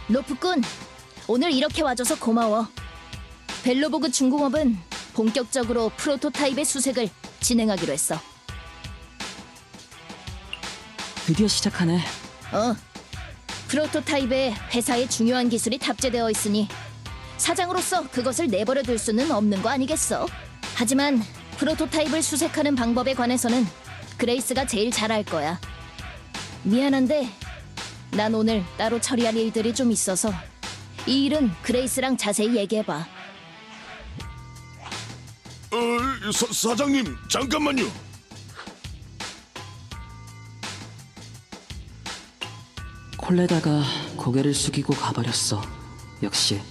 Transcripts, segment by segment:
로프꾼, 오늘 이렇게 와줘서 고마워. 벨로보그 중공업은 본격적으로 프로토타입의 수색을 진행하기로 했어. 드디어 시작하네. 프로토타입에 회사의 중요한 기술이 탑재되어 있으니 사장으로서 그것을 내버려 둘 수는 없는 거 아니겠어? 하지만 프로토타입을 수색하는 방법에 관해서는 그레이스가 제일 잘 알 거야. 미안한데 난 오늘 따로 처리할 일들이 좀 있어서 이 일은 그레이스랑 자세히 얘기해봐. 사장님, 잠깐만요. 콜레다가 고개를 숙이고 가버렸어. 역시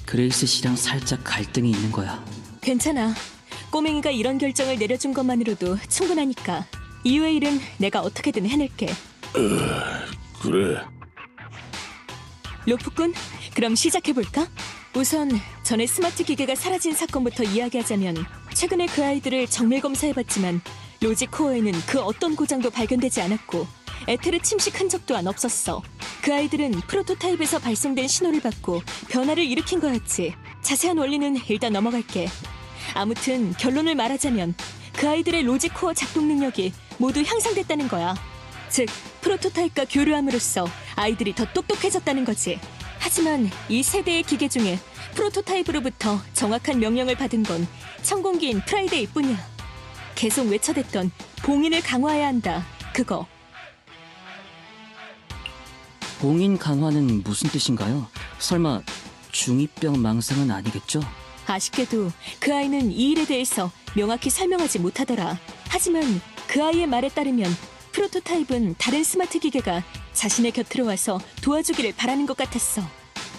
그레이스 씨랑 살짝 갈등이 있는 거야. 괜찮아. 꼬맹이가 이런 결정을 내려준 것만으로도 충분하니까. 이후의 일은 내가 어떻게든 해낼게. 그래. 로프꾼, 그럼 시작해볼까? 우선 전에 스마트 기계가 사라진 사건부터 이야기하자면 최근에 그 아이들을 정밀 검사해봤지만 로직 코어에는 그 어떤 고장도 발견되지 않았고 에테르 침식 흔적도 없었어. 그 아이들은 프로토타입에서 발송된 신호를 받고 변화를 일으킨 거였지. 자세한 원리는 일단 넘어갈게. 아무튼 결론을 말하자면 그 아이들의 로직 코어 작동 능력이 모두 향상됐다는 거야. 즉, 프로토타입과 교류함으로써 아이들이 더 똑똑해졌다는 거지. 하지만 이 세대의 기계 중에 프로토타입으로부터 정확한 명령을 받은 건 천공기인 프라이데이 뿐이야. 계속 외쳐댔던 봉인을 강화해야 한다. 그거. 봉인 강화는 무슨 뜻인가요? 설마 중2병 망상은 아니겠죠? 아쉽게도 그 아이는 이 일에 대해서 명확히 설명하지 못하더라. 하지만 그 아이의 말에 따르면 프로토타입은 다른 스마트 기계가 자신의 곁으로 와서 도와주기를 바라는 것 같았어.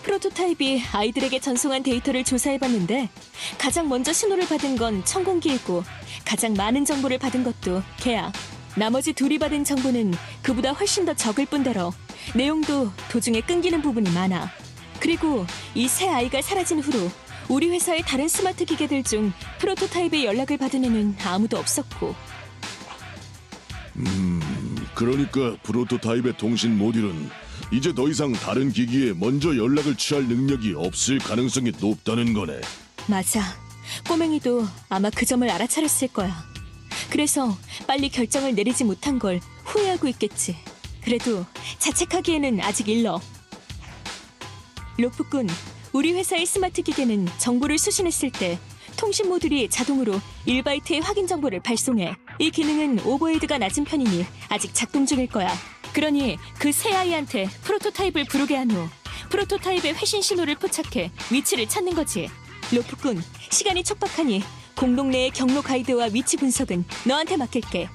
프로토타입이 아이들에게 전송한 데이터를 조사해봤는데 가장 먼저 신호를 받은 건 천공기이고 가장 많은 정보를 받은 것도 걔야. 나머지 둘이 받은 정보는 그보다 훨씬 더 적을 뿐더러 내용도 도중에 끊기는 부분이 많아. 그리고 이 새 아이가 사라진 후로 우리 회사의 다른 스마트 기계들 중 프로토타입의 연락을 받은 애는 아무도 없었고. 그러니까 프로토타입의 통신 모듈은 이제 더 이상 다른 기기에 먼저 연락을 취할 능력이 없을 가능성이 높다는 거네. 맞아. 꼬맹이도 아마 그 점을 알아차렸을 거야. 그래서 빨리 결정을 내리지 못한 걸 후회하고 있겠지. 그래도 자책하기에는 아직 일러. 로프꾼, 우리 회사의 스마트 기계는 정보를 수신했을 때 통신 모듈이 자동으로 1바이트의 확인 정보를 발송해. 이 기능은 오버헤드가 낮은 편이니 아직 작동 중일 거야. 그러니 그 새 아이한테 프로토타입을 부르게 한 후 프로토타입의 회신 신호를 포착해 위치를 찾는 거지. 로프꾼, 시간이 촉박하니 공동 내의 경로 가이드와 위치 분석은 너한테 맡길게.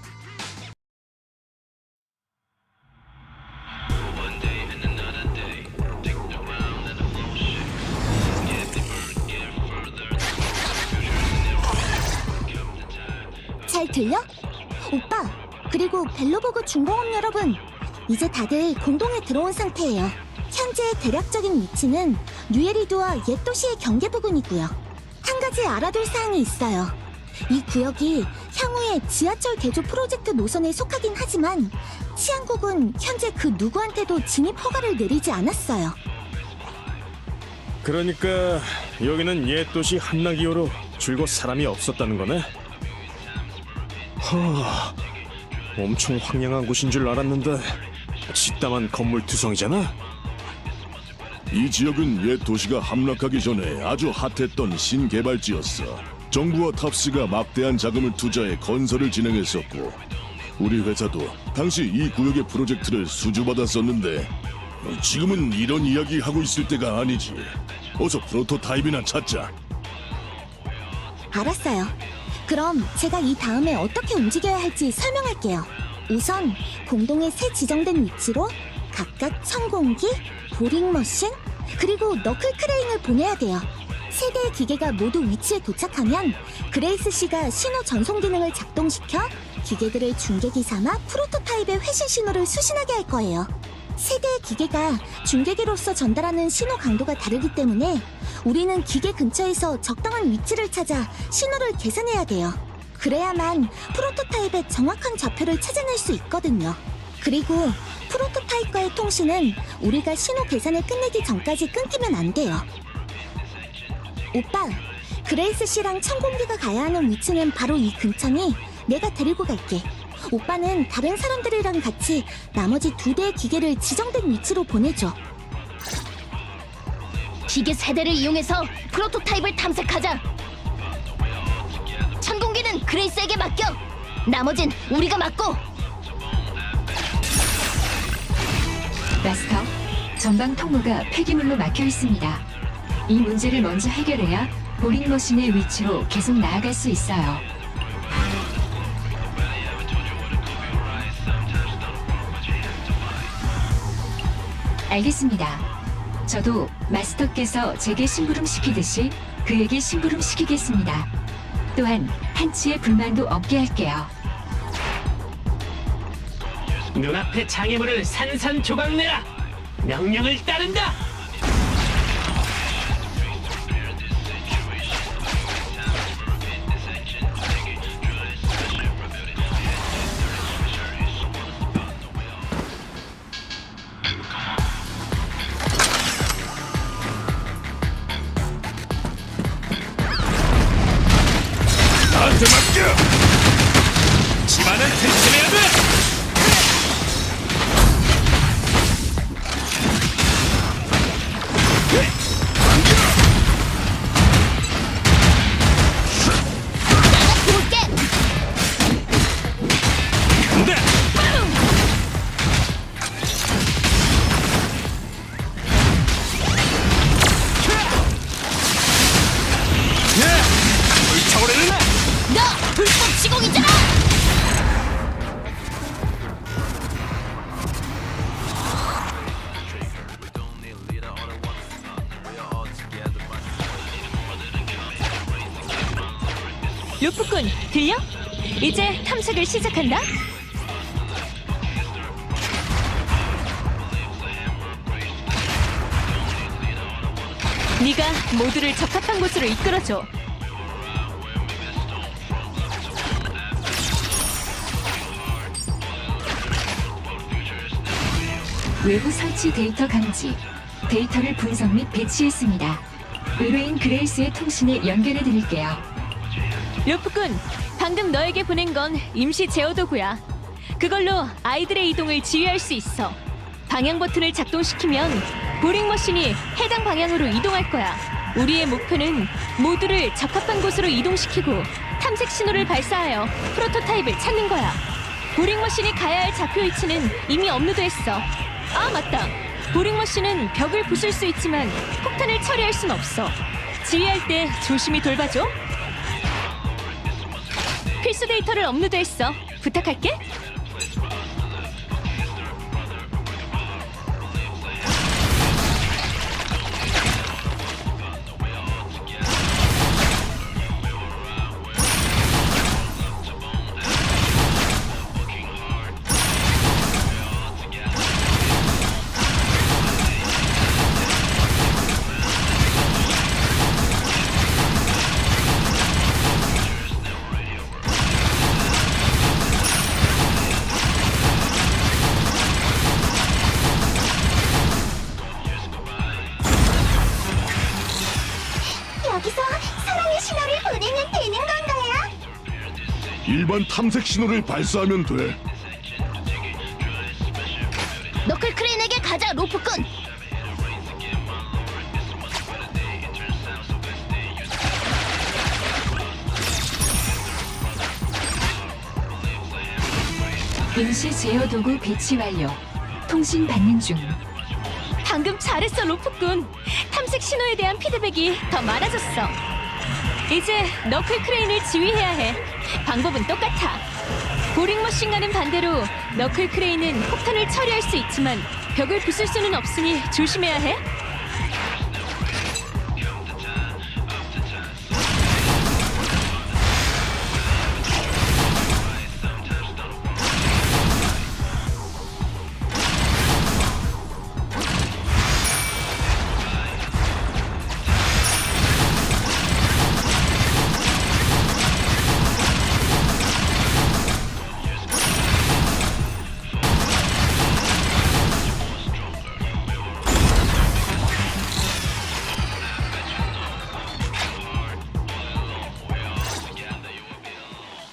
잘 들려? 오빠, 그리고 벨로보그 중공업 여러분, 이제 다들 공동에 들어온 상태예요. 현재 대략적인 위치는 뉴에리드와 옛 도시의 경계 부근이고요. 한 가지 알아둘 사항이 있어요. 이 구역이 향후에 지하철 개조 프로젝트 노선에 속하긴 하지만 치안국은 현재 그 누구한테도 진입 허가를 내리지 않았어요. 그러니까 여기는 옛 도시 함락이후로 줄곧 사람이 없었다는 거네? 엄청 황량한 곳인 줄 알았는데 집담한 건물 투성이잖아? 이 지역은 옛 도시가 함락하기 전에 아주 핫했던 신개발지였어. 정부와 탑스가 막대한 자금을 투자해 건설을 진행했었고 우리 회사도 당시 이 구역의 프로젝트를 수주받았었는데 지금은 이런 이야기 하고 있을 때가 아니지. 어서 프로토타입이나 찾자. 알았어요. 그럼 제가 이 다음에 어떻게 움직여야 할지 설명할게요. 우선 공동의 새 지정된 위치로 각각 천공기, 보링머신, 그리고 너클 크레인을 보내야 돼요. 세 대의 기계가 모두 위치에 도착하면 그레이스 씨가 신호 전송 기능을 작동시켜 기계들을 중계기 삼아 프로토타입의 회신 신호를 수신하게 할 거예요. 세 대의 기계가 중계기로서 전달하는 신호 강도가 다르기 때문에 우리는 기계 근처에서 적당한 위치를 찾아 신호를 계산해야 돼요. 그래야만 프로토타입의 정확한 좌표를 찾아낼 수 있거든요. 그리고 프로토타입과의 통신은 우리가 신호 계산을 끝내기 전까지 끊기면 안 돼요. 오빠, 그레이스 씨랑 천공기가 가야 하는 위치는 바로 이 근처니 내가 데리고 갈게. 오빠는 다른 사람들이랑 같이 나머지 2대의 기계를 지정된 위치로 보내줘. 기계 세대를 이용해서 프로토타입을 탐색하자. 천공기는 그레이스에게 맡겨. 나머진 우리가 맡고. 마스터, 전방 통로가 폐기물로 막혀 있습니다. 이 문제를 먼저 해결해야 보링 머신의 위치로 계속 나아갈 수 있어요. 알겠습니다. 저도 마스터께서 제게 심부름 시키듯이 그에게 심부름 시키겠습니다. 또한 한치의 불만도 없게 할게요. 눈앞의 장애물을 산산조각내라! 명령을 따른다! 나한테 맡겨! 집안은 튼튼해야 돼! 볼게. 간다! 불타오르는 너 불법 시공이잖아. 루프꾼, 들려? 이제 탐색을 시작한다. 네가 모두를 적합한 곳으로 이끌어줘. 외부 설치 데이터 감지, 데이터를 분석 및 배치했습니다. 의뢰인 그레이스의 통신에 연결해 드릴게요. 루프꾼, 방금 너에게 보낸 건 임시 제어 도구야. 그걸로 아이들의 이동을 지휘할 수 있어. 방향 버튼을 작동시키면 보링 머신이 해당 방향으로 이동할 거야. 우리의 목표는 모두를 적합한 곳으로 이동시키고 탐색 신호를 발사하여 프로토타입을 찾는 거야. 보링 머신이 가야 할 좌표 위치는 이미 업로드했어. 아, 맞다. 보링 머신은 벽을 부술 수 있지만 폭탄을 처리할 순 없어. 지휘할 때 조심히 돌봐줘. 필수 데이터를 업로드했어. 부탁할게. 여기서 사랑의 신호를 보내면 되는 건가요? 일반 탐색 신호를 발사하면 돼. 너클 크레인에게 가자, 로프꾼. 임시 제어 도구 배치 완료. 통신 받는 중. 방금 잘했어, 로프꾼. 탐색 신호에 대한 피드백이 더 많아졌어. 이제 너클 크레인을 지휘해야 해. 방법은 똑같아. 보링 머신과는 반대로 너클 크레인은 폭탄을 처리할 수 있지만 벽을 부술 수는 없으니 조심해야 해.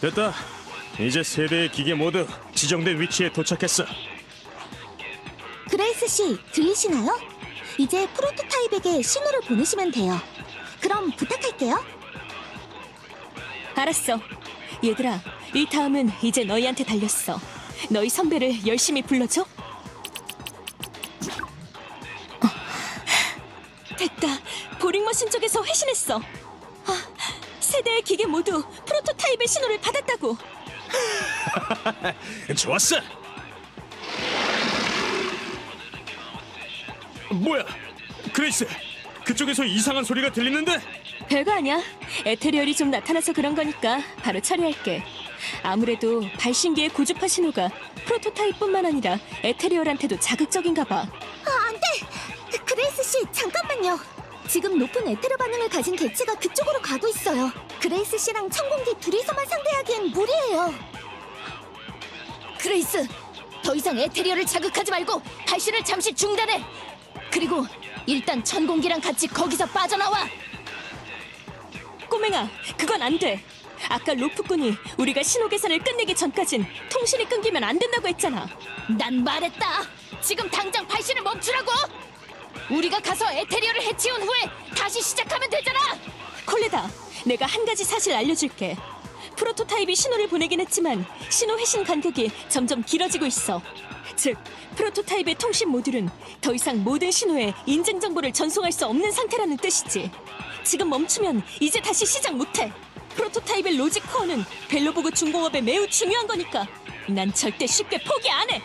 됐다. 이제 세 대의 기계 모두 지정된 위치에 도착했어. 그레이스 씨, 들리시나요? 이제 프로토타입에게 신호를 보내시면 돼요. 그럼 부탁할게요. 알았어. 얘들아, 이 다음은 이제 너희한테 달렸어. 너희 선배를 열심히 불러줘. 됐다. 보링머신 쪽에서 회신했어. 세 대의 기계 모두 프로토타입의 신호를 받았다고. 좋았어. 뭐야? 그레이스, 그쪽에서 이상한 소리가 들리는데? 별거 아니야. 에테리얼이 좀 나타나서 그런 거니까 바로 처리할게. 아무래도 발신기의 고주파 신호가 프로토타입뿐만 아니라 에테리얼한테도 자극적인가 봐. 안 돼! 그레이스 씨, 잠깐만요. 지금 높은 에테르 반응을 가진 개체가 그쪽으로 가고 있어요. 그레이스 씨랑 천공기 둘이서만 상대하기엔 무리예요. 그레이스, 더 이상 에테리어를 자극하지 말고 발신을 잠시 중단해. 그리고 일단 천공기랑 같이 거기서 빠져나와. 꼬맹아, 그건 안 돼. 아까 로프꾼이 우리가 신호 계산을 끝내기 전까진 통신이 끊기면 안 된다고 했잖아. 난 말했다. 지금 당장 발신을 멈추라고. 우리가 가서 에테리어를 해치운 후에 다시 시작하면 되잖아. 콜레다, 내가 한 가지 사실 알려줄게. 프로토타입이 신호를 보내긴 했지만 신호 회신 간격이 점점 길어지고 있어. 즉, 프로토타입의 통신 모듈은 더 이상 모든 신호에 인증 정보를 전송할 수 없는 상태라는 뜻이지. 지금 멈추면 이제 다시 시작 못해. 프로토타입의 로직 코어는 벨로보그 중공업에 매우 중요한 거니까 난 절대 쉽게 포기 안 해.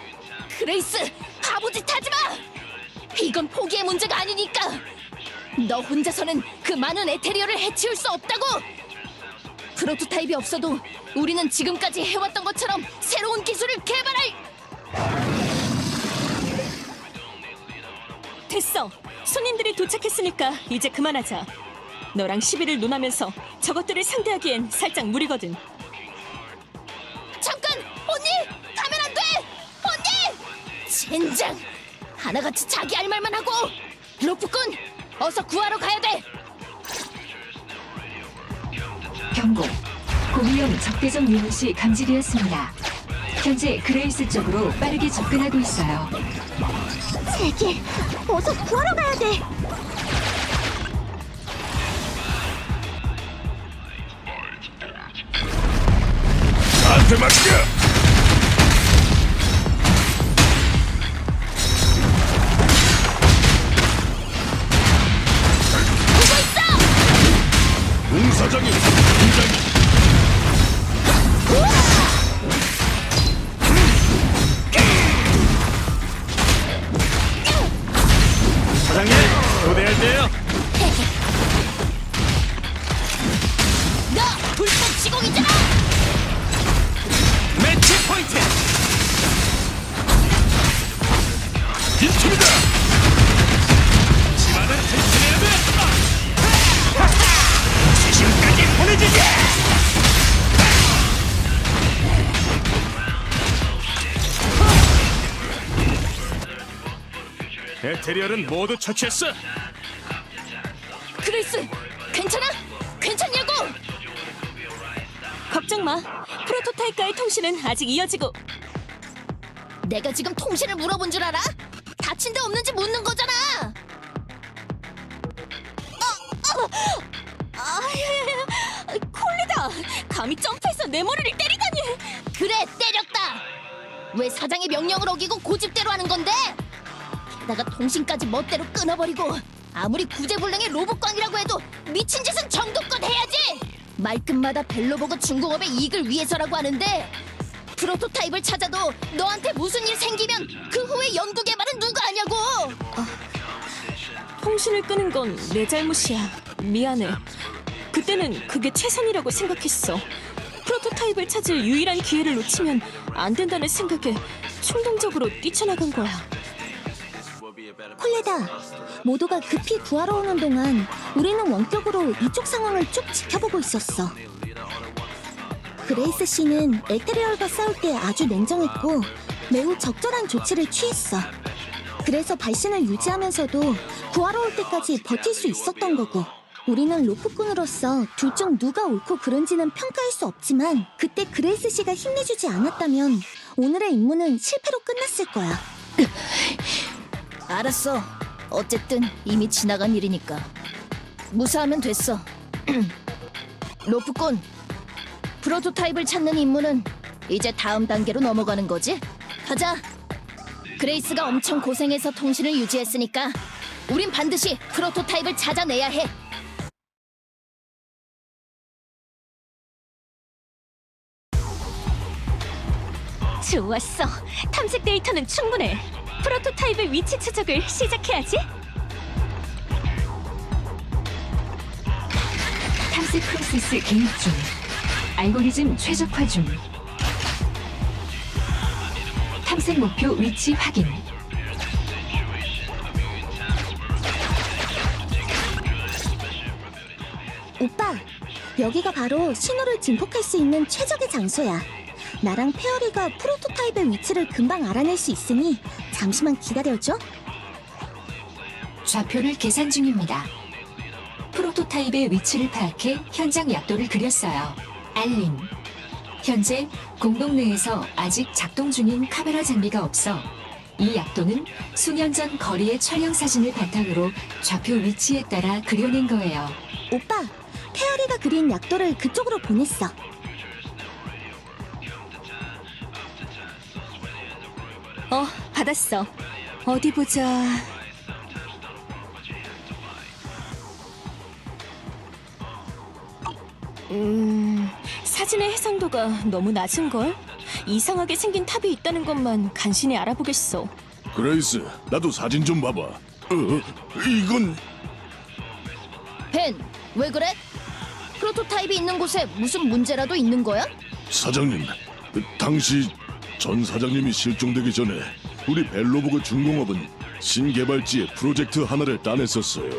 그레이스, 바보짓 하지 마. 이건 포기의 문제가 아니니까. 너 혼자서는 그 많은 에테리어를 해치울 수 없다고. 프로토타입이 없어도 우리는 지금까지 해왔던 것처럼 새로운 기술을 개발할. 됐어. 손님들이 도착했으니까 이제 그만하자. 너랑 시비를 논하면서 저것들을 상대하기엔 살짝 무리거든. 잠깐! 언니! 가면 안 돼! 언니! 젠장! 하나같이 자기 할 말만 하고! 로프꾼! 어서 구하러 가야 돼! 경고. 고위험 적대적 유닛이 감지되었습니다. 현재 그레이스 쪽으로 빠르게 접근하고 있어요. 제기, 어서 구하러 가야 돼. 나한테 맡겨! 공사장의 공장이 사장님, 교대할 때요. 너 불꽃 시공이잖아! 매치 포인트. 빈틈이다! 집안은 튼튼해야 돼. 지금까지 보내주지. 에테리얼은 모두 처치했어. 그레이스! 괜찮아? 괜찮냐고! 걱정 마. 프로토타입과의 통신은 아직 이어지고. 내가 지금 통신을 물어본 줄 알아? 다친 데 없는지 묻는 거잖아! 콜레다! 감히 점프해서 내 머리를 때리다니! 그래, 때렸다! 왜 사장의 명령을 어기고 고집대로 하는 건데? 게다가 통신까지 멋대로 끊어버리고 아무리 구제불능의 로봇광이라고 해도 미친 짓은 정도껏 해야지! 말끝마다 벨로보그 중공업의 이익을 위해서라고 하는데 프로토타입을 찾아도 너한테 무슨 일 생기면 그 후에 연구 개발은 누가 하냐고! 통신을 끄는 건 내 잘못이야. 미안해. 그때는 그게 최선이라고 생각했어. 프로토타입을 찾을 유일한 기회를 놓치면 안 된다는 생각에 충동적으로 뛰쳐나간 거야. 콜레다, 모두가 급히 구하러 오는 동안 우리는 원격으로 이쪽 상황을 쭉 지켜보고 있었어. 그레이스 씨는 에테리얼과 싸울 때 아주 냉정했고 매우 적절한 조치를 취했어. 그래서 발신을 유지하면서도 구하러 올 때까지 버틸 수 있었던 거고. 우리는 로프꾼으로서 둘 중 누가 옳고 그른지는 평가할 수 없지만 그때 그레이스 씨가 힘내주지 않았다면 오늘의 임무는 실패로 끝났을 거야. 알았어. 어쨌든 이미 지나간 일이니까 무사하면 됐어. 로프콘, 프로토타입을 찾는 임무는 이제 다음 단계로 넘어가는 거지? 가자. 그레이스가 엄청 고생해서 통신을 유지했으니까 우린 반드시 프로토타입을 찾아내야 해. 좋았어. 탐색 데이터는 충분해. 프로토타입의 위치 추적을 시작해야지. 탐색 프로세스 개입 중. 알고리즘 최적화 중. 탐색 목표 위치 확인. 오빠, 여기가 바로 신호를 증폭할 수 있는 최적의 장소야. 나랑 페어리가 프로토타입의 위치를 금방 알아낼 수 있으니 잠시만 기다려줘. 좌표를 계산 중입니다. 프로토타입의 위치를 파악해 현장 약도를 그렸어요. 알림. 현재 공동 내에서 아직 작동 중인 카메라 장비가 없어 이 약도는 수년 전 거리의 촬영 사진을 바탕으로 좌표 위치에 따라 그려낸 거예요. 오빠, 페어리가 그린 약도를 그쪽으로 보냈어. 받았어. 어디 보자. 사진의 해상도가 너무 낮은걸? 이상하게 생긴 탑이 있다는 것만 간신히 알아보겠어. 그레이스, 나도 사진 좀 봐봐. 이건 벤, 왜 그래? 프로토타입이 있는 곳에 무슨 문제라도 있는 거야? 사장님. 당시 전 사장님이 실종되기 전에 우리 벨로보그 중공업은 신개발지에 프로젝트 하나를 따냈었어요.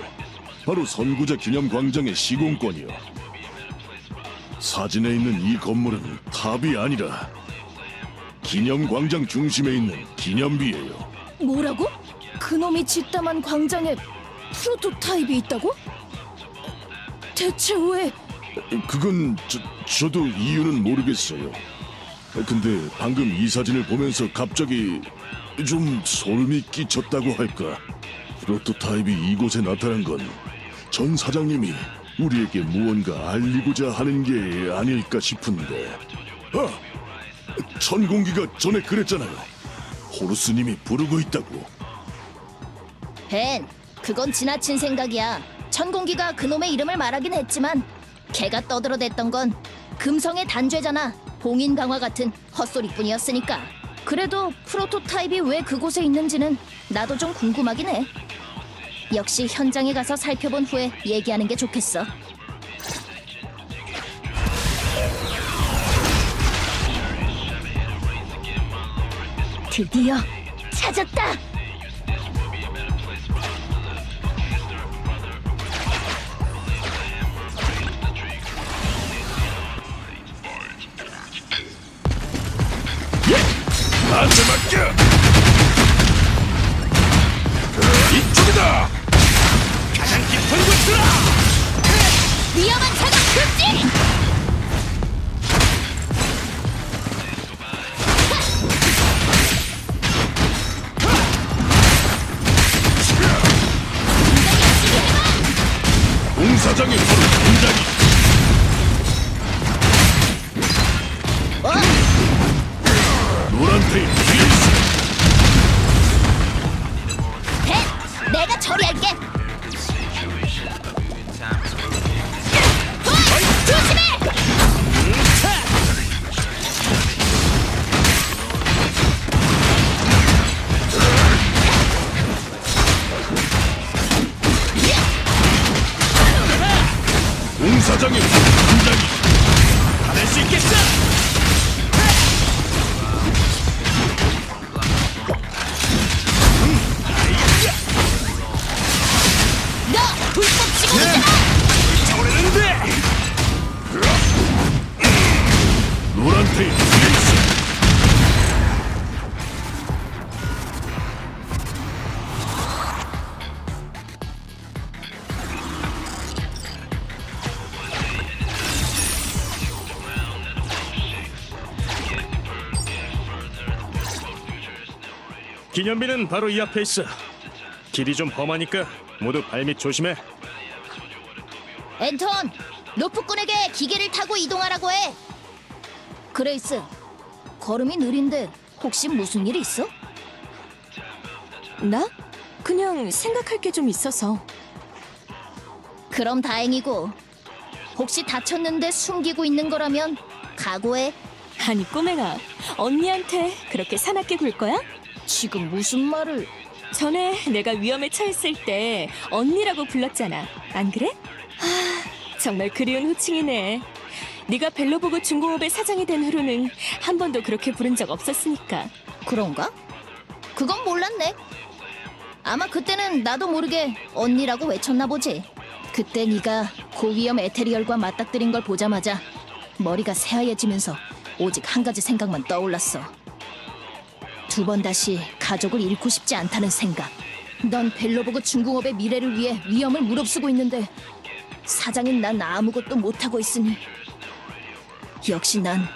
바로 선구자 기념광장의 시공권이요. 사진에 있는 이 건물은 탑이 아니라 기념광장 중심에 있는 기념비예요. 뭐라고? 그놈이 짓담한 광장에 프로토타입이 있다고? 대체 왜? 그건 저도 이유는 모르겠어요. 근데 방금 이 사진을 보면서 갑자기 좀 소름이 끼쳤다고 할까. 프로토타입이 이곳에 나타난 건 전 사장님이 우리에게 무언가 알리고자 하는 게 아닐까 싶은데. 천공기가 전에 그랬잖아요. 호루스님이 부르고 있다고. 벤, 그건 지나친 생각이야. 천공기가 그놈의 이름을 말하긴 했지만 걔가 떠들어댔던 건 금성의 단죄잖아. 봉인 강화 같은 헛소리뿐이었으니까. 그래도 프로토타입이 왜 그곳에 있는지는 나도 좀 궁금하긴 해. 역시 현장에 가서 살펴본 후에 얘기하는 게 좋겠어. 드디어 찾았다! 나한테 맡겨! 이쪽이다! 가장 깊은 곳으로. 위험한 자가 급지! 공사장이 바로 공장이. 노란 테이프 뒤에 있어. 벤, 내가 처리할게. 조심해! 공사장이 바로 공장이. 받을 수 있겠어. 너 불법 시공이잖아! 차오르는데. 노란 테이프 뒤에 있어. 기념비는 바로 이 앞에 있어. 길이 좀 험하니까 모두 발밑 조심해. 앤턴, 로프꾼에게 기계를 타고 이동하라고 해. 그레이스, 걸음이 느린데 혹시 무슨 일 있어? 나? 그냥 생각할 게 좀 있어서. 그럼 다행이고, 혹시 다쳤는데 숨기고 있는 거라면 각오해. 아니 꼬맹아, 언니한테 그렇게 사납게 굴 거야? 지금 무슨 말을... 전에 내가 위험에 처했을 때 언니라고 불렀잖아. 안 그래? 하, 정말 그리운 호칭이네. 네가 벨로보그 중공업의 사장이 된 후로는 한 번도 그렇게 부른 적 없었으니까. 그런가? 그건 몰랐네. 아마 그때는 나도 모르게 언니라고 외쳤나 보지. 그때 네가 고위험 에테리얼과 맞닥뜨린 걸 보자마자 머리가 새하얘지면서 오직 한 가지 생각만 떠올랐어. 두 번 다시 가족을 잃고 싶지 않다는 생각. 넌 벨로보그 중공업의 미래를 위해 위험을 무릅쓰고 있는데 사장인 난 아무것도 못하고 있으니 역시 난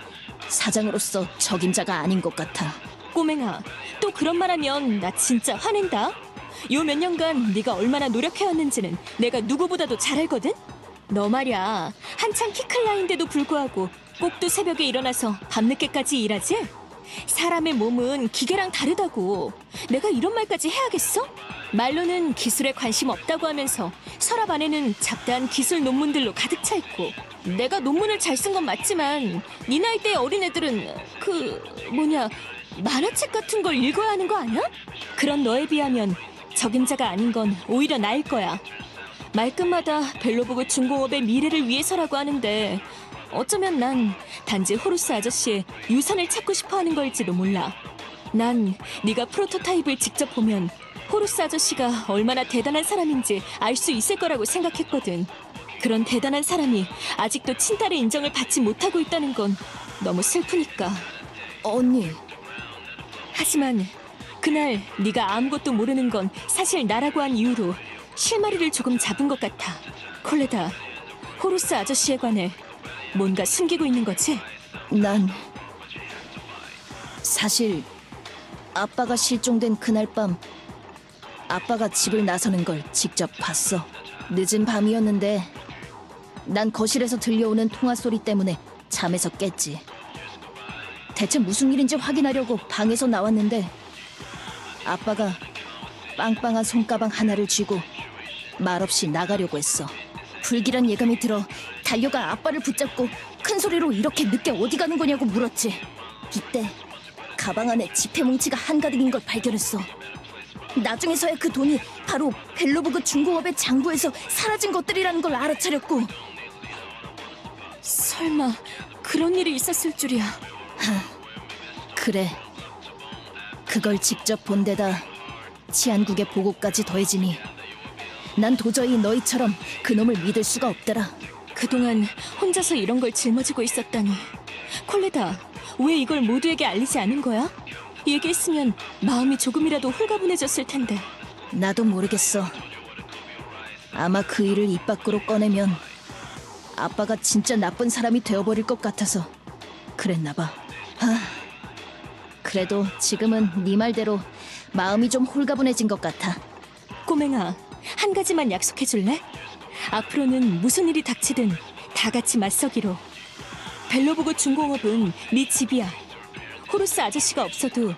사장으로서 적임자가 아닌 것 같아. 꼬맹아, 또 그런 말하면 나 진짜 화낸다. 요 몇 년간 네가 얼마나 노력해왔는지는 내가 누구보다도 잘 알거든? 너 말야, 한창 키 클 나이인데도 불구하고 꼭두 새벽에 일어나서 밤늦게까지 일하지? 사람의 몸은 기계랑 다르다고. 내가 이런 말까지 해야겠어? 말로는 기술에 관심 없다고 하면서 서랍 안에는 잡다한 기술 논문들로 가득 차 있고, 내가 논문을 잘 쓴 건 맞지만 네 나이대의 어린애들은 만화책 같은 걸 읽어야 하는 거 아니야? 그런 너에 비하면 적임자가 아닌 건 오히려 나을 거야. 말끝마다 벨로보그 중공업의 미래를 위해서라고 하는데 어쩌면 난 단지 호루스 아저씨의 유산을 찾고 싶어 하는 걸지도 몰라. 난 네가 프로토타입을 직접 보면 호루스 아저씨가 얼마나 대단한 사람인지 알 수 있을 거라고 생각했거든. 그런 대단한 사람이 아직도 친딸의 인정을 받지 못하고 있다는 건 너무 슬프니까. 언니, 하지만 그날 네가 아무것도 모르는 건 사실 나라고 한 이유로 실마리를 조금 잡은 것 같아. 콜레다, 호루스 아저씨에 관해 뭔가 숨기고 있는 거지? 난 사실 아빠가 실종된 그날 밤 아빠가 집을 나서는 걸 직접 봤어. 늦은 밤이었는데 난 거실에서 들려오는 통화 소리 때문에 잠에서 깼지. 대체 무슨 일인지 확인하려고 방에서 나왔는데 아빠가 빵빵한 손가방 하나를 쥐고 말없이 나가려고 했어. 불길한 예감이 들어 달려가 아빠를 붙잡고 큰 소리로 이렇게 늦게 어디 가는 거냐고 물었지. 이때 가방 안에 지폐 뭉치가 한가득인 걸 발견했어. 나중에서야 그 돈이 바로 벨로보그 중공업의 장부에서 사라진 것들이라는 걸 알아차렸고. 설마 그런 일이 있었을 줄이야. 그래, 그걸 직접 본 데다 치안국의 보고까지 더해지니 난 도저히 너희처럼 그놈을 믿을 수가 없더라. 그동안 혼자서 이런 걸 짊어지고 있었다니. 콜레다, 왜 이걸 모두에게 알리지 않은 거야? 얘기했으면 마음이 조금이라도 홀가분해졌을 텐데. 나도 모르겠어. 아마 그 일을 입 밖으로 꺼내면 아빠가 진짜 나쁜 사람이 되어버릴 것 같아서 그랬나 봐. 그래도 지금은 네 말대로 마음이 좀 홀가분해진 것 같아. 꼬맹아, 한 가지만 약속해 줄래? 앞으로는 무슨 일이 닥치든 다 같이 맞서기로. 벨로보그 중공업은 네 집이야. 호루스 아저씨가 없어도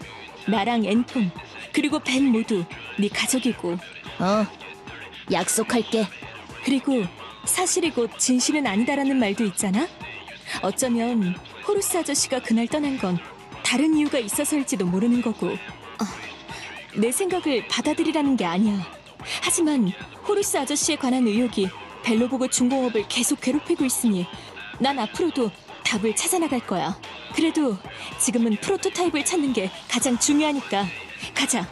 나랑 앤톤 그리고 벤 모두 네 가족이고. 약속할게. 그리고 사실이 곧 진실은 아니다라는 말도 있잖아. 어쩌면 호루스 아저씨가 그날 떠난 건 다른 이유가 있어서일지도 모르는 거고. 내 생각을 받아들이라는 게 아니야. 하지만 호루스 아저씨에 관한 의혹이 벨로보그 중공업을 계속 괴롭히고 있으니 난 앞으로도 답을 찾아나갈 거야. 그래도 지금은 프로토타입을 찾는 게 가장 중요하니까 가자.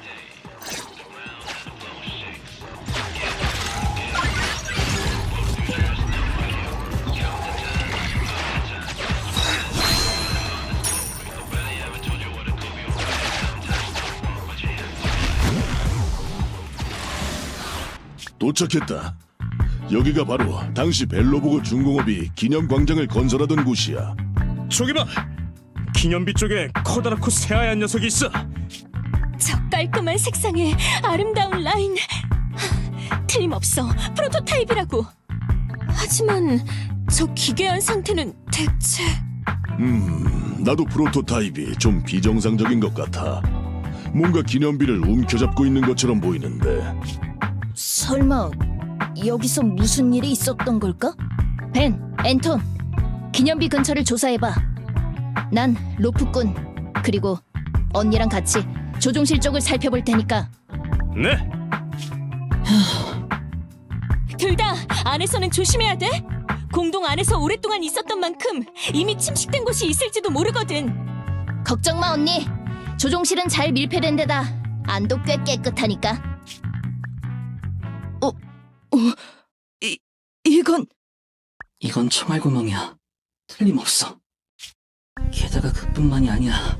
도착했다. 여기가 바로 당시 벨로보그 중공업이 기념광장을 건설하던 곳이야. 저기 봐! 기념비 쪽에 커다랗고 새하얀 녀석이 있어. 저 깔끔한 색상의 아름다운 라인. 틀림없어. 프로토타입이라고. 하지만 저 기괴한 상태는 대체... 나도 프로토타입이 좀 비정상적인 것 같아. 뭔가 기념비를 움켜잡고 있는 것처럼 보이는데. 설마 여기서 무슨 일이 있었던 걸까? 벤, 앤톤, 기념비 근처를 조사해봐. 난 로프꾼 그리고 언니랑 같이 조종실 쪽을 살펴볼 테니까. 네. 둘 다 안에서는 조심해야 돼. 공동 안에서 오랫동안 있었던 만큼 이미 침식된 곳이 있을지도 모르거든. 걱정 마 언니. 조종실은 잘 밀폐된 데다 안도 꽤 깨끗하니까. 이건 총알구멍이야. 틀림없어. 게다가 그뿐만이 아니야.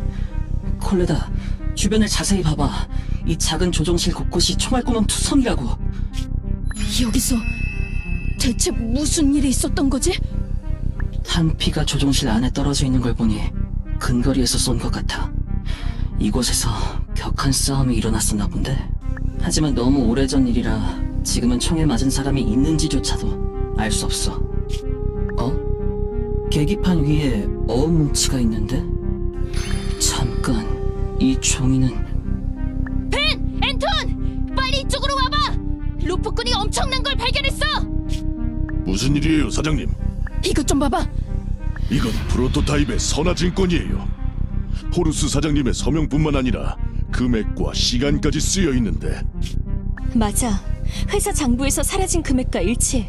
콜레다, 주변을 자세히 봐봐. 이 작은 조종실 곳곳이 총알구멍 투성이라고. 여기서 대체 무슨 일이 있었던 거지? 탄피가 조종실 안에 떨어져 있는 걸 보니 근거리에서 쏜 것 같아. 이곳에서 격한 싸움이 일어났었나 본데. 하지만 너무 오래전 일이라 지금은 총에 맞은 사람이 있는지조차도 알 수 없어. 계기판 위에 어음 뭉치가 있는데? 잠깐, 이 종이는... 벤! 앤톤! 빨리 이쪽으로 와봐! 로프꾼이 엄청난 걸 발견했어! 무슨 일이에요, 사장님? 이것 좀 봐봐! 이건 프로토타입의 선화증권이에요. 호루스 사장님의 서명뿐만 아니라 금액과 시간까지 쓰여 있는데. 맞아. 회사 장부에서 사라진 금액과 일치해.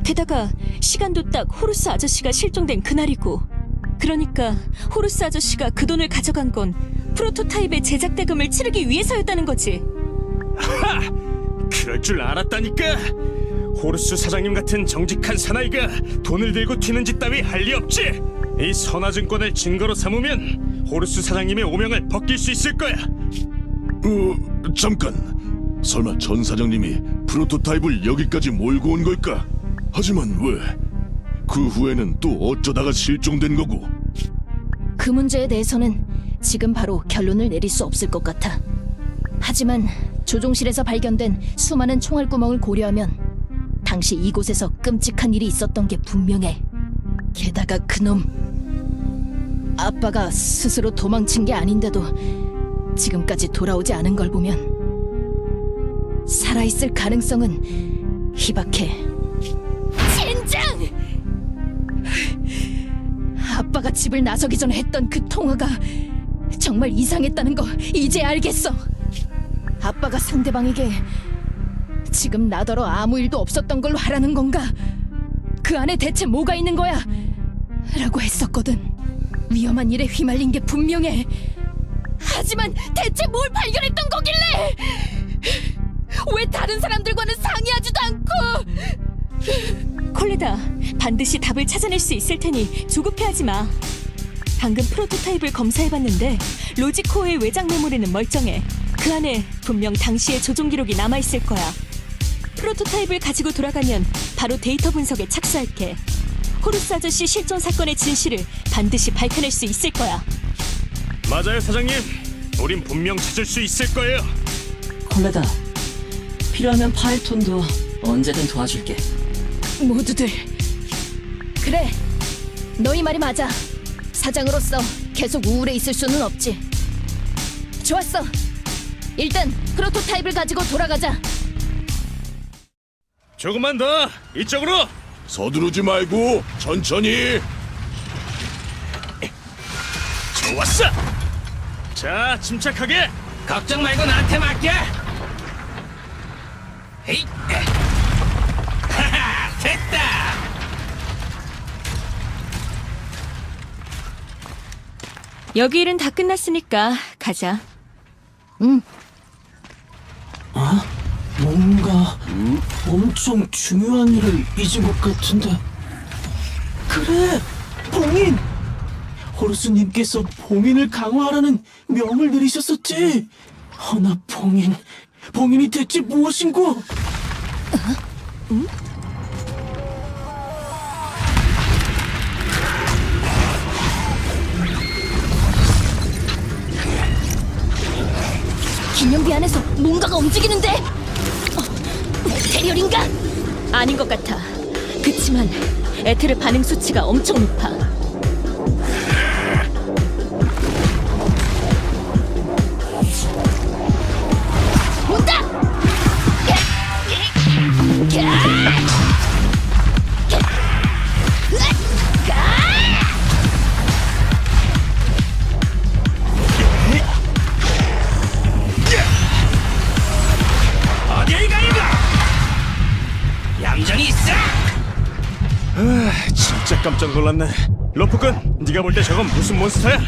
게다가 시간도 딱 호루스 아저씨가 실종된 그날이고. 그러니까 호루스 아저씨가 그 돈을 가져간 건 프로토타입의 제작 대금을 치르기 위해서였다는 거지. 그럴 줄 알았다니까. 호루스 사장님 같은 정직한 사나이가 돈을 들고 튀는 짓 따위 할 리 없지. 이 선화증권을 증거로 삼으면 호루스 사장님의 오명을 벗길 수 있을 거야. 잠깐. 설마 전 사장님이 프로토타입을 여기까지 몰고 온 걸까? 하지만 왜? 그 후에는 또 어쩌다가 실종된 거고? 그 문제에 대해서는 지금 바로 결론을 내릴 수 없을 것 같아. 하지만 조종실에서 발견된 수많은 총알구멍을 고려하면 당시 이곳에서 끔찍한 일이 있었던 게 분명해. 게다가 그놈 아빠가 스스로 도망친 게 아닌데도 지금까지 돌아오지 않은 걸 보면 살아있을 가능성은 희박해. 젠장! 아빠가 집을 나서기 전에 했던 그 통화가 정말 이상했다는 거 이제 알겠어. 아빠가 상대방에게 지금 나더러 아무 일도 없었던 걸로 하라는 건가? 그 안에 대체 뭐가 있는 거야? 라고 했었거든. 위험한 일에 휘말린 게 분명해. 하지만 대체 뭘 발견했던 거길래? 왜 다른 사람들과는 상의하지도 않고? 콜레다, 반드시 답을 찾아낼 수 있을 테니 조급해하지 마. 방금 프로토타입을 검사해봤는데 로지코어의 외장 메모리는 멀쩡해. 그 안에 분명 당시의 조종 기록이 남아있을 거야. 프로토타입을 가지고 돌아가면 바로 데이터 분석에 착수할게. 호루스 아저씨 실종 사건의 진실을 반드시 밝혀낼 수 있을 거야. 맞아요, 사장님. 우린 분명 찾을 수 있을 거예요. 콜레다, 필요하면 파일톤도 언제든 도와줄게. 모두들 그래, 너희 말이 맞아. 사장으로서 계속 우울해 있을 수는 없지. 좋았어. 일단 프로토타입을 가지고 돌아가자. 조금만 더 이쪽으로. 서두르지 말고 천천히. 좋았어. 자, 침착하게. 걱정 말고 나한테 맡겨. 헤이. 하하, 됐다. 여기 일은 다 끝났으니까 가자. 뭔가 엄청 중요한 일을 잊은 것 같은데. 그래! 봉인! 호루스님께서 봉인을 강화하라는 명을 내리셨었지. 허나 봉인이 대체 무엇인고? 전용기 안에서 뭔가가 움직이는데? 에테리얼인가? 아닌 것 같아. 그치만 에테르 반응 수치가 엄청 높아. 온다! 어딜 가려고? 얌전히 있어. 진짜 깜짝 놀랐네. 로프군, 네가 볼 때 저건 무슨 몬스터야?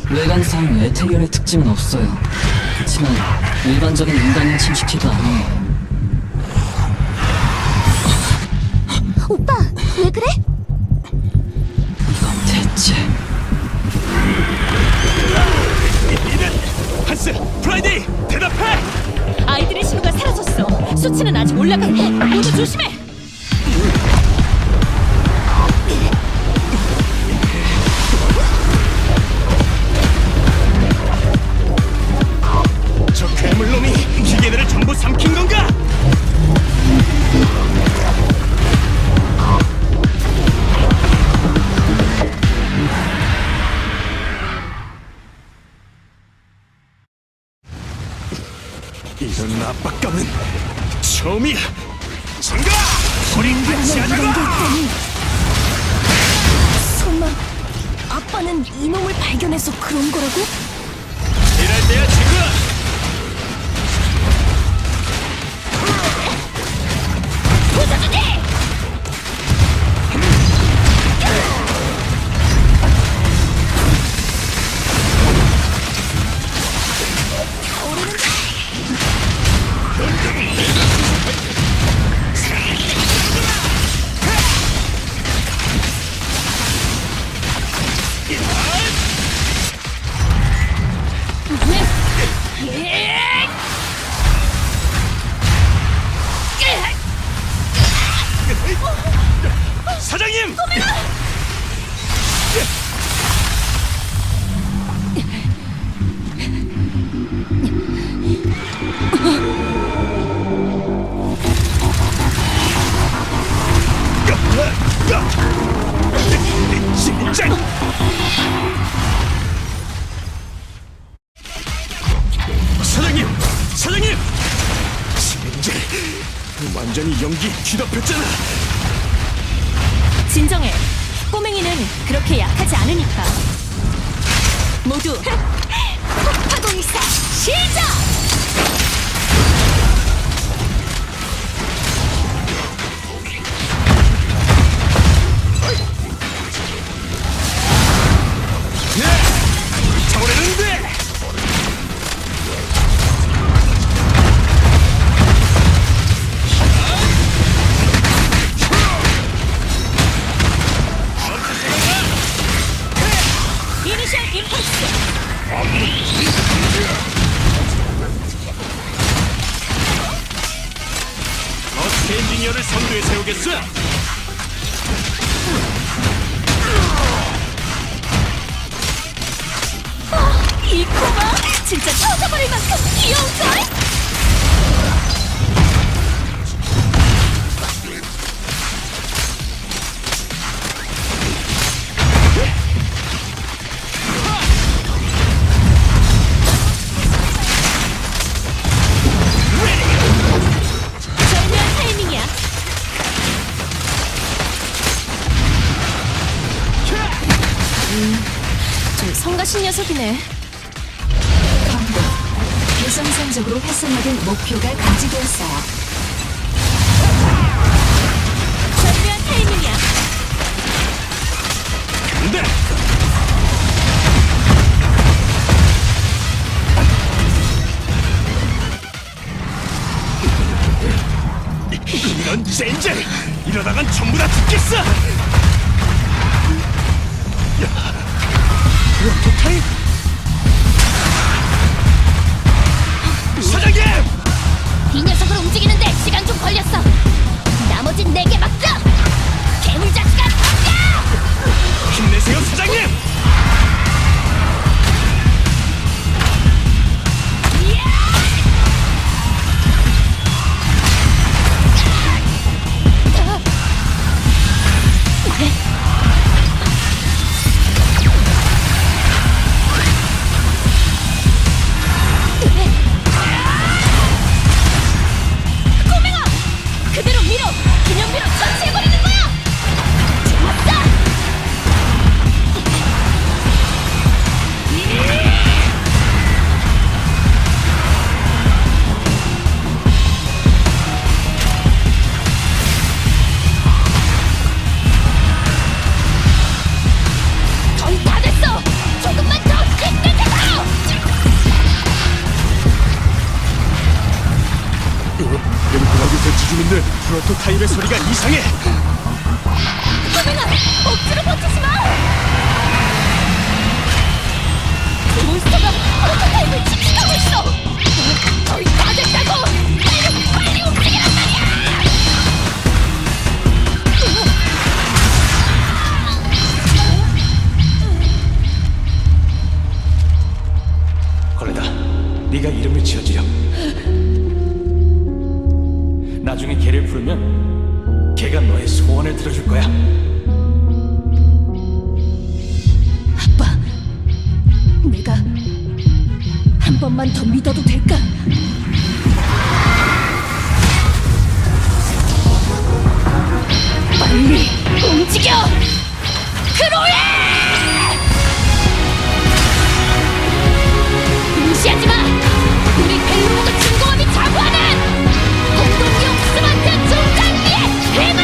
외관상 에테리얼의 특징은 없어요. 그렇지만 일반적인 인간을 침식해도 않아요. 오빠, 왜 그래? 이건 대체... 이든 한스, 프라이데이, 대답해! 아이들의 신호가 사라졌어. 수치는 아직 올라가고. 모두 조심해. 저 괴물놈이 기계들을 전부 삼킨 건가? 이런 압박감은 처음이야. 장가! 우리 같이 하자고! 설마 아빠는 이놈을 발견해서 그런 거라고? 이럴 때야, 친구야! 사장님! 진짜! 사장님! 사장님! 진짜 완전히 연기 뒤덮였잖아. 진정해. 꼬맹이는 그렇게 약하지 않으니까. 모두 폭파공사 시작! 저래는데! 이니셜 임펄스. 어떻게 엔지니어를 선두에 세우겠어? 이 코가 진짜 터져버릴 만큼 귀여운걸? 절묘한 타이밍이야. 좀 성가신 녀석이네. 비정상적으로 활성화된 목표가 감지되었어요. 절묘한 타이밍이야. 근데! 이런 젠장! 이러다간 전부 다 죽겠어! 야, 프로토타입? 사장님! 이 녀석을 움직이는데 시간 좀 걸렸어. 나머진 내게 맡겨. 괴물 자식아, 덤벼! 힘내세요, 사장님! 프로토타입의 소리가 이상해. 억지로 버티지 마! 그 몬스터가 프로토타입을 지키고 있어! 거의 다 됐다고! 빨리 움직이란 말이야! 콜레다, 네가 이름을 지어주렴. 나중에 걔를 부르면 걔가 너의 소원을 들어줄 거야. 아빠, 내가 한 번만 더 믿어도 될까? 빨리 움직여! 크로에! 무시하지 마! 우리 벨로우드 중공업이 자부하는 공동용 스마트 중장비의 힘을!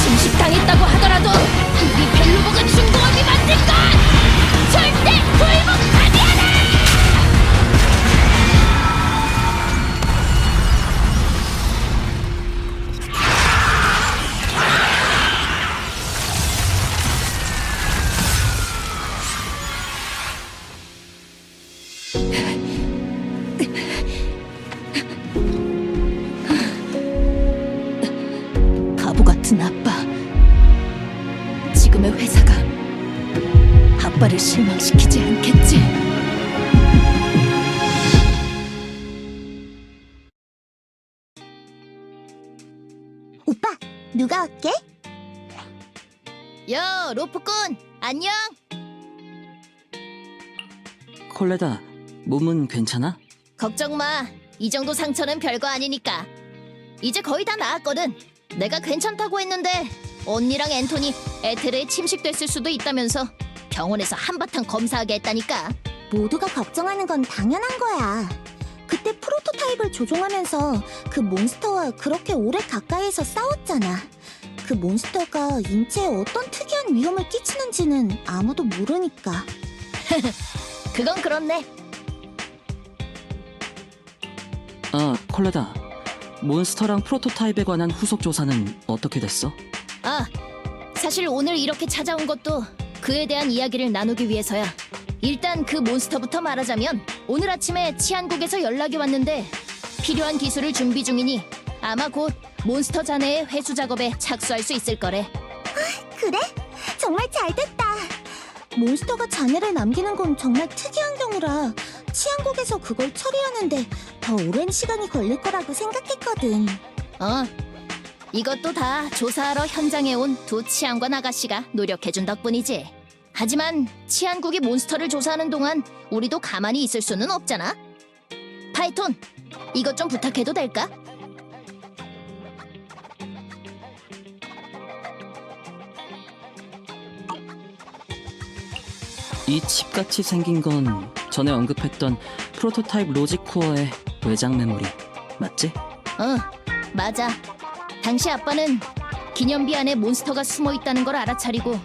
침식당했다고 하더라도 우리 벨로우드 중공업이 만든 건 절대 굴복하지 않아! 바보 같은 아빠. 지금의 회사가 아빠를 실망시키지 않겠지? 오빠, 누가 올게? 야, 로프꾼, 안녕. 콜레다, 몸은 괜찮아? 걱정 마. 이 정도 상처는 별거 아니니까. 이제 거의 다 나았거든. 내가 괜찮다고 했는데 언니랑 앤토니 에테르에 침식됐을 수도 있다면서 병원에서 한바탕 검사하게 했다니까. 모두가 걱정하는 건 당연한 거야. 그때 프로토타입을 조종하면서 그 몬스터와 그렇게 오래 가까이에서 싸웠잖아. 그 몬스터가 인체에 어떤 특이한 위험을 끼치는지는 아무도 모르니까. 그건 그렇네. 아, 콜레다. 몬스터랑 프로토타입에 관한 후속 조사는 어떻게 됐어? 아, 사실 오늘 이렇게 찾아온 것도 그에 대한 이야기를 나누기 위해서야. 일단 그 몬스터부터 말하자면 오늘 아침에 치안국에서 연락이 왔는데 필요한 기술을 준비 중이니 아마 곧 몬스터 잔해의 회수 작업에 착수할 수 있을 거래. 그래? 정말 잘됐다. 몬스터가 잔해를 남기는 건 정말 특이한 경우라 치안국에서 그걸 처리하는데 더 오랜 시간이 걸릴 거라고 생각했거든. 이것도 다 조사하러 현장에 온 두 치안관 아가씨가 노력해준 덕분이지. 하지만 치안국이 몬스터를 조사하는 동안 우리도 가만히 있을 수는 없잖아. 파이톤, 이것 좀 부탁해도 될까? 이 칩같이 생긴 건 전에 언급했던 프로토타입 로직 코어의 외장 메모리 맞지? 맞아. 당시 아빠는 기념비 안에 몬스터가 숨어 있다는 걸 알아차리고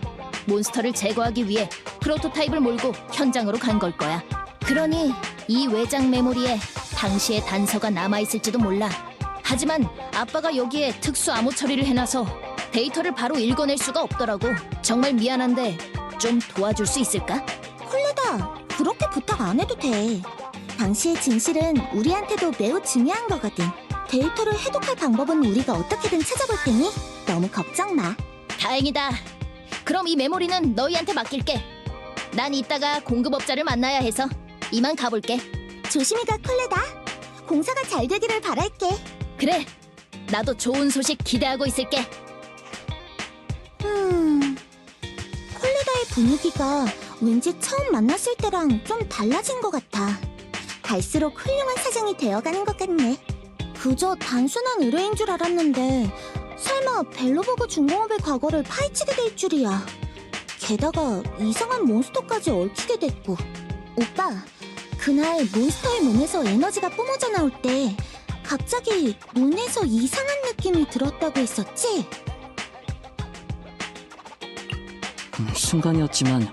몬스터를 제거하기 위해 프로토타입을 몰고 현장으로 간 걸 거야. 그러니 이 외장 메모리에 당시의 단서가 남아있을지도 몰라. 하지만 아빠가 여기에 특수 암호 처리를 해놔서 데이터를 바로 읽어낼 수가 없더라고. 정말 미안한데 좀 도와줄 수 있을까? 콜레다, 그렇게 부탁 안 해도 돼. 당시의 진실은 우리한테도 매우 중요한 거거든. 데이터를 해독할 방법은 우리가 어떻게든 찾아볼 테니 너무 걱정 마. 다행이다. 그럼 이 메모리는 너희한테 맡길게. 난 이따가 공급업자를 만나야 해서 이만 가볼게. 조심히 가, 콜레다. 공사가 잘 되기를 바랄게. 그래, 나도 좋은 소식 기대하고 있을게. 콜레다의 분위기가 왠지 처음 만났을 때랑 좀 달라진 것 같아. 갈수록 훌륭한 사장이 되어가는 것 같네. 그저 단순한 의뢰인 줄 알았는데 설마 벨로버그 중공업의 과거를 파헤치게 될 줄이야. 게다가 이상한 몬스터까지 얽히게 됐고. 오빠, 그날 몬스터의 몸에서 에너지가 뿜어져 나올 때 갑자기 눈에서 이상한 느낌이 들었다고 했었지? 순간이었지만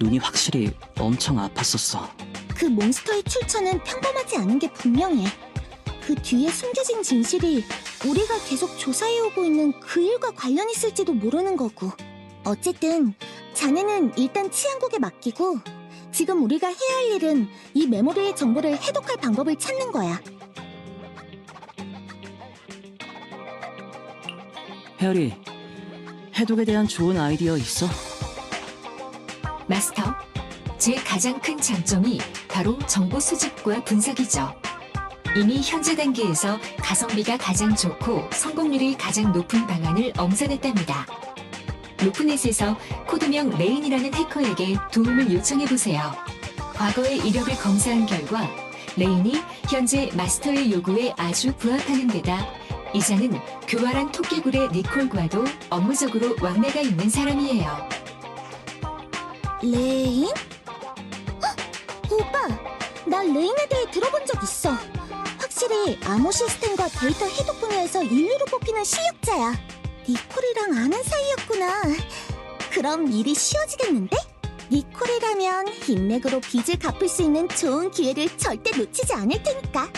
눈이 확실히 엄청 아팠었어. 그 몬스터의 출처는 평범하지 않은 게 분명해. 그 뒤에 숨겨진 진실이 우리가 계속 조사해오고 있는 그 일과 관련 있을지도 모르는 거고. 어쨌든 자네는 일단 치안국에 맡기고 지금 우리가 해야 할 일은 이 메모리의 정보를 해독할 방법을 찾는 거야. 페어리, 해독에 대한 좋은 아이디어 있어? 마스터, 제 가장 큰 장점이 바로 정보 수집과 분석이죠. 이미 현재 단계에서 가성비가 가장 좋고 성공률이 가장 높은 방안을 엄선했답니다. 로프넷에서 코드명 레인이라는 해커에게 도움을 요청해보세요. 과거의 이력을 검사한 결과 레인이 현재 마스터의 요구에 아주 부합하는 데다 이자는 교활한 토끼굴의 니콜과도 업무적으로 왕래가 있는 사람이에요. 레인? 헉! 오빠, 나 레인에 대해 들어본 적 있어. 확실히 암호 시스템과 데이터 해독 분야에서 인류로 뽑히는 실력자야. 니콜이랑 아는 사이였구나. 그럼 일이 쉬워지겠는데? 니콜이라면 인맥으로 빚을 갚을 수 있는 좋은 기회를 절대 놓치지 않을 테니까.